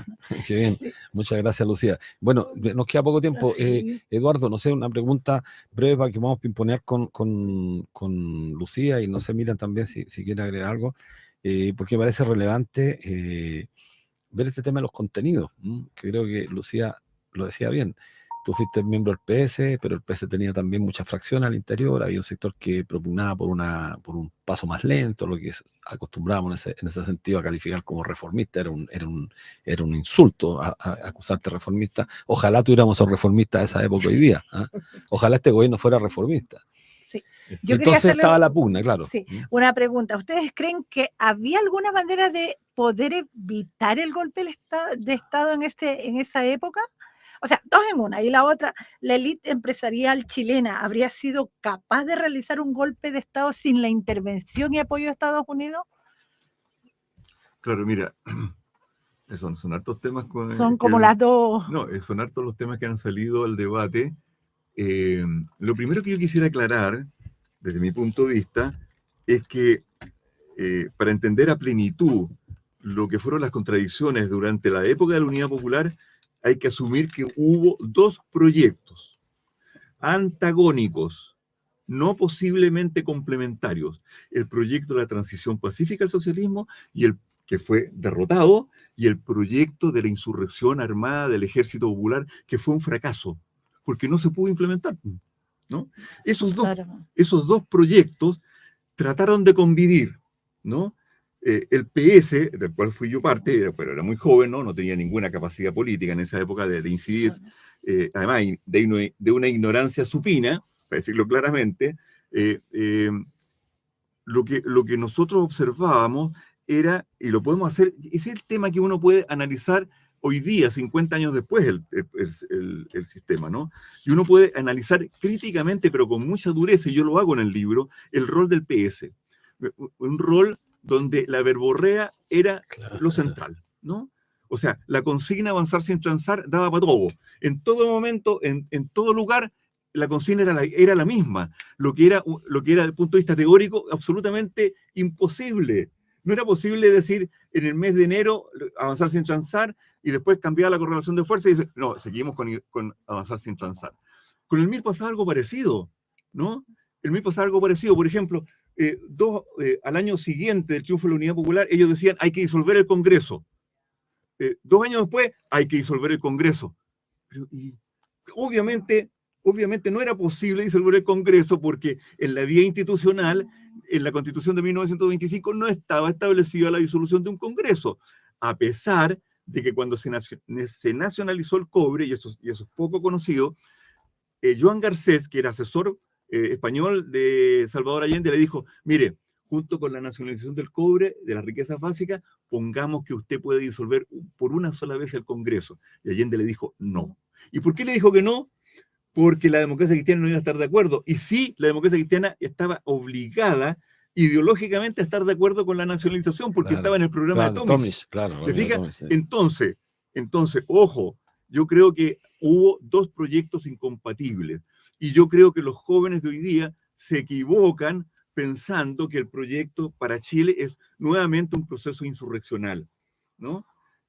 S1: Qué bien. Muchas gracias, Lucía. Bueno, nos queda poco tiempo.
S2: Sí.
S1: Eduardo, no sé, una pregunta breve para que vamos a pimponear con Lucía, y no sé, Miriam también, si quiere agregar algo, porque me parece relevante ver este tema de los contenidos, que creo que Lucía lo decía bien. Tú fuiste miembro del PS, pero el PS tenía también muchas fracciones al interior, había un sector que propugnaba por un paso más lento, lo que acostumbrábamos en ese sentido a calificar como reformista, era un insulto a acusarte de reformista. Ojalá tuviéramos a un reformista de esa época hoy día, ¿eh? Ojalá este gobierno fuera reformista.
S2: Sí.
S1: Yo entonces estaba la pugna, claro.
S2: Sí, una pregunta. ¿Ustedes creen que había alguna manera de poder evitar el golpe de Estado en esa época? O sea, dos en una. Y la otra, ¿la élite empresarial chilena habría sido capaz de realizar un golpe de Estado sin la intervención y apoyo de Estados Unidos?
S4: Claro, mira, son hartos temas
S2: son como las dos.
S4: No, son hartos los temas que han salido al debate. Lo primero que yo quisiera aclarar, desde mi punto de vista, es que para entender a plenitud lo que fueron las contradicciones durante la época de la Unidad Popular, hay que asumir que hubo dos proyectos antagónicos, no posiblemente complementarios. El proyecto de la transición pacífica al socialismo, y el que fue derrotado, y el proyecto de la insurrección armada del Ejército Popular, que fue un fracaso, porque no se pudo implementar, ¿no? Esos dos proyectos trataron de convivir, ¿no? El PS, del cual fui yo parte, pero era muy joven, ¿no? No tenía ninguna capacidad política en esa época de incidir, además de una ignorancia supina, para decirlo claramente. Lo que nosotros observábamos era, y lo podemos hacer, es el tema que uno puede analizar hoy día, 50 años después, el sistema, ¿no? Y uno puede analizar críticamente, pero con mucha dureza, y yo lo hago en el libro, el rol del PS. Un rol donde la verborrea era lo central, ¿no? O sea, la consigna avanzar sin transar daba para todo. En todo momento, en todo lugar, la consigna era la misma. Lo que era desde el punto de vista teórico absolutamente imposible. No era posible decir en el mes de enero avanzar sin transar y después cambiar la correlación de fuerza y decir, no, seguimos con avanzar sin transar. Con el MIR pasaba algo parecido, ¿no? El MIR pasaba algo parecido. Por ejemplo, al año siguiente del triunfo de la Unidad Popular, ellos decían, hay que disolver el Congreso. 2 años después, hay que disolver el Congreso. Pero, obviamente no era posible disolver el Congreso porque en la vía institucional, en la Constitución de 1925, no estaba establecida la disolución de un Congreso, a pesar de que cuando se nacionalizó el cobre, y eso es poco conocido, Joan Garcés, que era asesor español de Salvador Allende, le dijo, mire, junto con la nacionalización del cobre, de las riquezas básicas, pongamos que usted puede disolver por una sola vez el Congreso. Y Allende le dijo no. ¿Y por qué le dijo que no? Porque la democracia cristiana no iba a estar de acuerdo. Y sí, la democracia cristiana estaba obligada ideológicamente a estar de acuerdo con la nacionalización, porque estaba en el programa de Tomic. ¿Te fijas? Entonces, ojo, yo creo que hubo dos proyectos incompatibles. Y yo creo que los jóvenes de hoy día se equivocan pensando que el proyecto para Chile es nuevamente un proceso insurreccional, ¿no?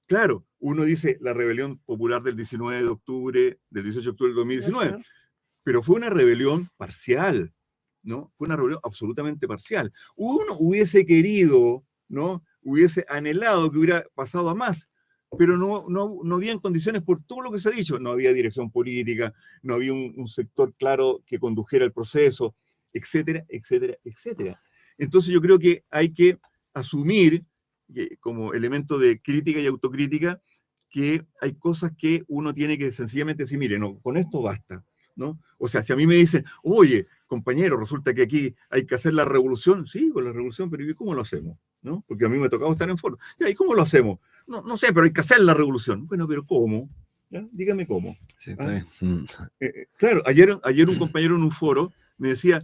S4: Claro, uno dice la rebelión popular del 19 de octubre, del 18 de octubre del 2019, pero fue una rebelión parcial, ¿no? Fue una rebelión absolutamente parcial. Uno hubiese querido, ¿no? Hubiese anhelado que hubiera pasado a más, pero no habían condiciones por todo lo que se ha dicho. No había dirección política, no había un sector claro que condujera el proceso, etcétera, etcétera, etcétera. Entonces yo creo que hay que asumir como elemento de crítica y autocrítica que hay cosas que uno tiene que sencillamente decir, mire, no, con esto basta, ¿no? O sea, si a mí me dicen, oye, compañero, resulta que aquí hay que hacer la revolución. Sí, con la revolución, pero ¿y cómo lo hacemos? ¿No? Porque a mí me ha tocado estar en foro. ¿Y cómo lo hacemos? No, no sé, pero hay que hacer la revolución. Bueno, pero ¿cómo? ¿Ya? Dígame cómo.
S1: Sí, está bien.
S4: Claro, ayer un compañero en un foro me decía,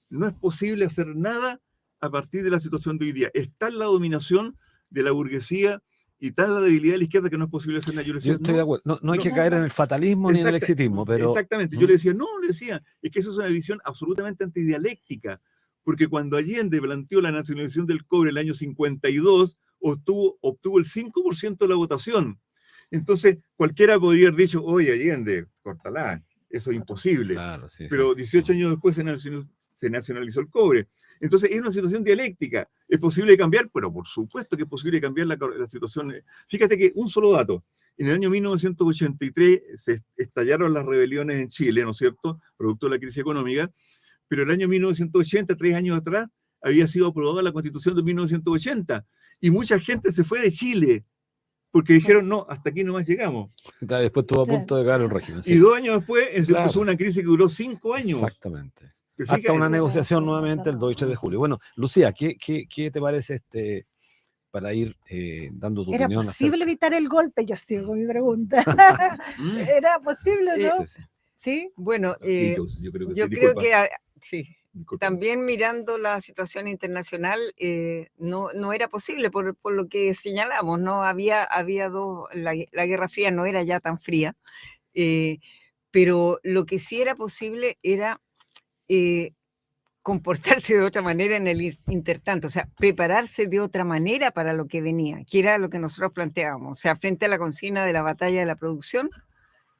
S4: no es posible hacer nada a partir de la situación de hoy día. Está la dominación de la burguesía y tal la debilidad de la izquierda que no es posible hacer nada. Yo le
S1: Yo
S4: decía,
S1: estoy de
S4: no,
S1: acuerdo. No hay
S4: no,
S1: que caer en el fatalismo ni en el exitismo, pero...
S4: exactamente. Yo le decía, no, le decía, es que eso es una visión absolutamente antidialéctica, porque cuando Allende planteó la nacionalización del cobre en el año 52, obtuvo el 5% de la votación. Entonces, cualquiera podría haber dicho, oye, Allende, córtala, eso es imposible.
S1: Claro, sí,
S4: Pero
S1: sí.
S4: 18 años después se nacionalizó el cobre. Entonces, es una situación dialéctica. ¿Es posible cambiar? Pero por supuesto que es posible cambiar la situación. Fíjate que un solo dato. En el año 1983 se estallaron las rebeliones en Chile, ¿no es cierto? Producto de la crisis económica. Pero en el año 1980, 3 años atrás, había sido aprobada la Constitución de 1980. Y mucha gente se fue de Chile porque dijeron, no, hasta aquí nomás llegamos.
S1: Claro, después estuvo a punto de caer el régimen.
S4: Y 2 años después
S1: Claro.
S4: empezó una crisis que duró 5 años.
S1: Exactamente.
S4: ¿Te
S1: Hasta
S4: fijas?
S1: una negociación nuevamente el 12 de julio. Bueno, Lucía, ¿qué te parece para ir dando tu
S2: ¿Era
S1: opinión?
S2: posible evitar el golpe? Yo sigo con mi pregunta. ¿Era posible, no?
S1: Sí.
S2: ¿Sí?
S3: Bueno,
S4: yo creo que
S3: yo
S4: sí,
S3: creo
S4: disculpa.
S3: que sí.
S4: Disculpa.
S3: También mirando la situación internacional, no era posible por lo que señalamos, ¿no? Había la Guerra Fría no era ya tan fría, pero lo que sí era posible era comportarse de otra manera en el intertanto, o sea, prepararse de otra manera para lo que venía, que era lo que nosotros planteábamos, o sea, frente a la consigna de la batalla de la producción,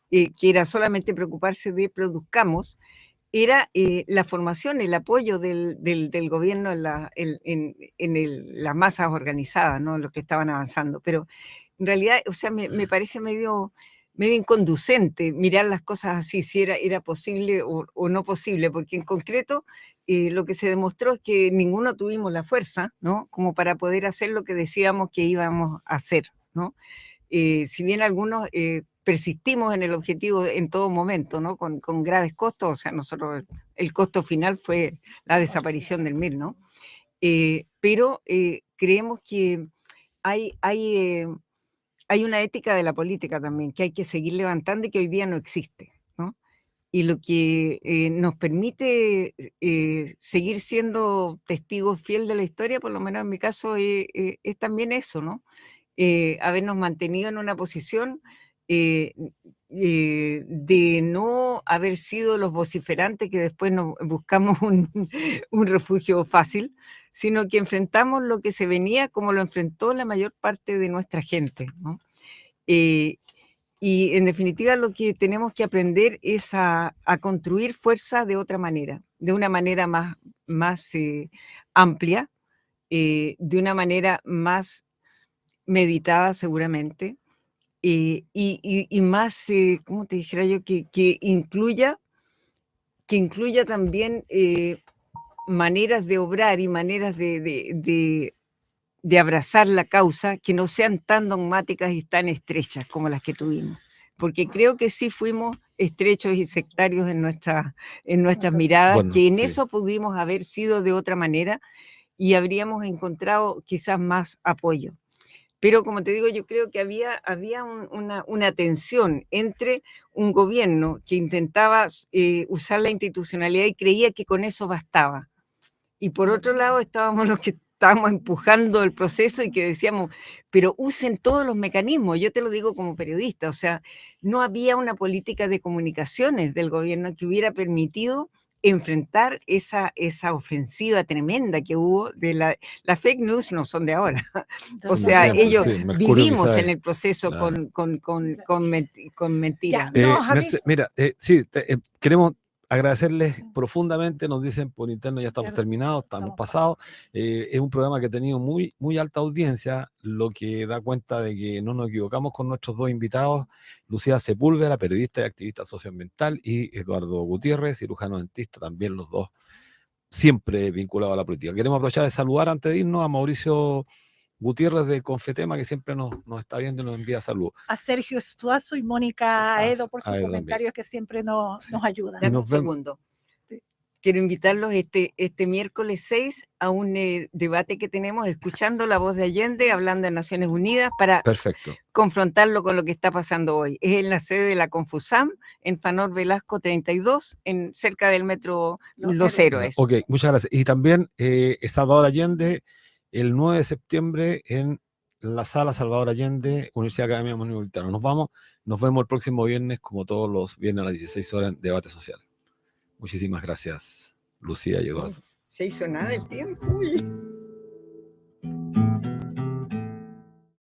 S3: que era solamente preocuparse de produzcamos, era la formación, el apoyo del gobierno en las masas organizadas, ¿no? Los que estaban avanzando. Pero en realidad, o sea, me parece medio inconducente mirar las cosas así, si era posible o no posible, porque en concreto lo que se demostró es que ninguno tuvimos la fuerza, ¿no? Como para poder hacer lo que decíamos que íbamos a hacer, ¿no? Si bien algunos persistimos en el objetivo en todo momento, ¿no? Con graves costos, o sea, nosotros el costo final fue la desaparición del MIR, ¿no? Pero creemos que hay una ética de la política también que hay que seguir levantando y que hoy día no existe, ¿no? Y lo que nos permite seguir siendo testigos fiel de la historia, por lo menos en mi caso, es también eso, ¿no? Habernos mantenido en una posición de no haber sido los vociferantes que después nos buscamos un refugio fácil, sino que enfrentamos lo que se venía como lo enfrentó la mayor parte de nuestra gente, ¿no? Y en definitiva lo que tenemos que aprender es a construir fuerza de otra manera, de una manera más amplia, de una manera más meditada seguramente, y más, ¿cómo te dijera yo? Que incluya también maneras de obrar y maneras de abrazar la causa que no sean tan dogmáticas y tan estrechas como las que tuvimos. Porque creo que sí fuimos estrechos y sectarios en nuestras miradas,
S1: Bueno,
S3: que en
S1: sí.
S3: eso pudimos haber sido de otra manera y habríamos encontrado quizás más apoyo. Pero como te digo, yo creo que había una tensión entre un gobierno que intentaba usar la institucionalidad y creía que con eso bastaba. Y por otro lado estábamos los que estábamos empujando el proceso y que decíamos, pero usen todos los mecanismos. Yo te lo digo como periodista, o sea, no había una política de comunicaciones del gobierno que hubiera permitido enfrentar esa ofensiva tremenda que hubo de las fake news no son de ahora. O sea,
S1: siempre,
S3: ellos
S1: sí, Mercurio
S3: vivimos
S1: quizás,
S3: en el proceso
S1: claro.
S3: con mentiras.
S2: Ya, no, Javi.
S1: Mira, sí, queremos agradecerles profundamente, nos dicen por interno, ya estamos terminados, estamos pasados. Es un programa que ha tenido muy, muy alta audiencia, lo que da cuenta de que no nos equivocamos con nuestros dos invitados, Lucía Sepúlveda, periodista y activista socioambiental, y Eduardo Gutiérrez, cirujano dentista, también los dos siempre vinculados a la política. Queremos aprovechar de saludar antes de irnos a Mauricio Gutiérrez de Confetema, que siempre nos está viendo y nos envía saludos.
S2: A Sergio Estuazo y Mónica Aedo por sus
S1: Aedo
S2: comentarios
S1: también.
S2: que siempre nos ayudan.
S1: Y
S3: Dame
S1: nos
S3: un
S1: vemos.
S3: segundo. quiero invitarlos este miércoles 6 a un debate que tenemos, escuchando la voz de Allende, hablando de Naciones Unidas, para
S1: Perfecto.
S3: confrontarlo con lo que está pasando hoy. Es en la sede de la Confusam, en Fanor Velasco 32, cerca del metro Los Héroes.
S1: Ok, muchas gracias. Y también Salvador Allende, el 9 de septiembre en la sala Salvador Allende, Universidad Academia Metropolitana. Nos vemos el próximo viernes, como todos los viernes a las 16 horas, en Debate Social. Muchísimas gracias, Lucía y Eduardo.
S3: Se hizo nada el tiempo. Uy.